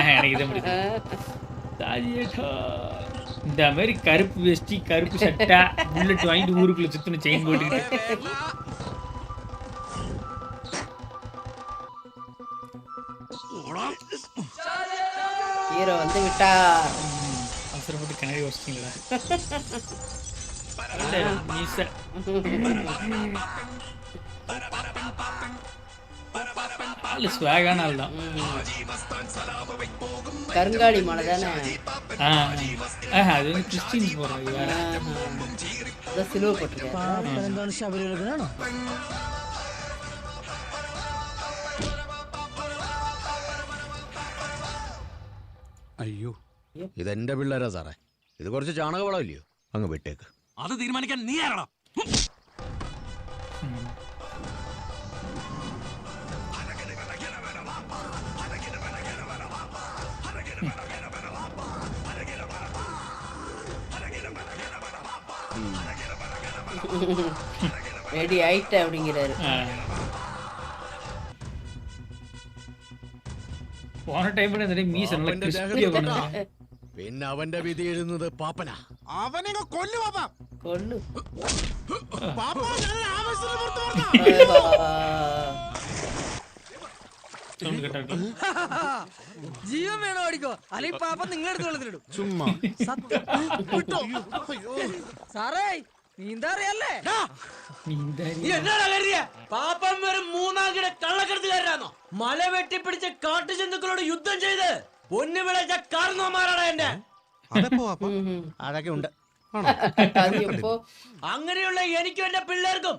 எனக்கு இதை முடியும். தாஜேட்டா இந்த மாதிரி கருப்பு வெஸ்டி கருப்பு சட்டை புல்லட் வாங்கிட்டு ஊருக்குள்ள சுத்தின செயின் போட்டுக்கிட்டு ஹீரோ வந்து விட்டா. அவசரப்பட்டு கிணறி வச்சிட்டீங்களா? ஆளு ஸ்வாகான ஆள் தான். கருங்காலி மலை தானே அது வந்து கிறிஸ்டின்ஸ் போடுறது வேற. சிலுவை போட்டிருக்காரு. ശബരിമലക്കാണോ? അയ്യോ ഇതെന്റെ പിള്ളേരാ സാറേ. ഇത് കുറച്ച് ചാണകവളമില്ലയോ? അങ്ങ് വിട്ടേക്ക്. അത് തീരുമാനിക്കാൻ നീ ആരാണോ? ரெடி ஆயிட்ட அப்படிங்கிறாரு. പോണ ടൈമിൽ മീശ നല്ല ക്രിസ്പിയാ കൊണ്ടുവന്നെ. പിന്നെ അവന്റെ വിധി എഴുതുന്നത് പാപ്പനാ. അവനെ കൊല്ലു പാപ്പ. കൊല്ലു. പാപ്പ ഞാൻ ആവേശത്തിൽ പുറത്തു ജീവൻ വേണോ ഓടിക്കോ, അല്ലെങ്കിൽ പാപ്പ നിങ്ങളെടുത്ത് വെള്ളത്തിലിടും. ചുമ്മാ സാറേ നീന്താ അറിയല്ലേ? എന്നാടാ കരുതിയ പാപ്പം വെറും മൂന്നാം കിട കള്ളക്കടത്തുകാരനാണോ? മല വെട്ടിപ്പിടിച്ച കാട്ടുജന്തുക്കളോട് യുദ്ധം ചെയ്ത് പൊന്നു വിളച്ച കാരണവന്മാരാണ് എന്റെ. അതൊക്കെ ഉണ്ട്. അങ്ങനെയുള്ള എനിക്കും എന്റെ പിള്ളേർക്കും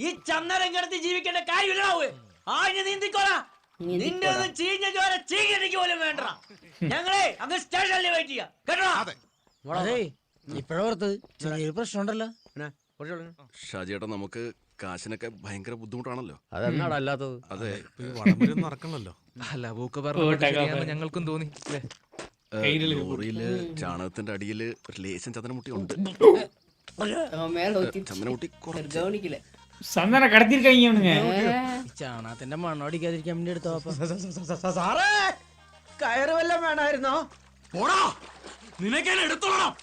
ഈ ചന്ദനം കിടത്തി ജീവിക്കേണ്ട കാര്യമില്ലാവേ. ആഞ്ഞു നീന്തിക്കോളാ. നിന്റെ ഒന്നും ചീഞ്ഞ ചോര ചീകടിക്ക് പോലും വേണ്ട. ഞങ്ങളെ അങ്ങ് സ്റ്റേഷനിൽ വെയിറ്റ് ചെയ്യാം കേട്ടോ. ഇപ്പഴോർത്ത് ചെറിയൊരു പ്രശ്നം ഉണ്ടല്ലോ. ഷാജിയേട്ടാ, നമുക്ക് കാശിനൊക്കെ ഭയങ്കര ബുദ്ധിമുട്ടാണല്ലോ. അതെന്നാടാ അല്ലാത്തത്? അതെ, നടക്കണല്ലോ. അല്ല പൂക്ക ഞങ്ങൾക്കും തോന്നി. ലോറിയില് ചാണകത്തിന്റെ അടിയില് ഒരു ലേശം ചന്ദനമുട്ടി ഉണ്ട്. ചന്ദനമുട്ടി கவனிக்கல. சந்தன கடத்திருக்காங்க இவனுங்க. ചാണകത്തിന്റെ മണ്ണോടിക്കാതിരിക്കാൻ വേണ്ടി എടുത്തോ. സാറേ കയറ് വല്ലതും വേണമായിരുന്നോ? പോടാ, നിനക്ക് എടുത്തോളാം.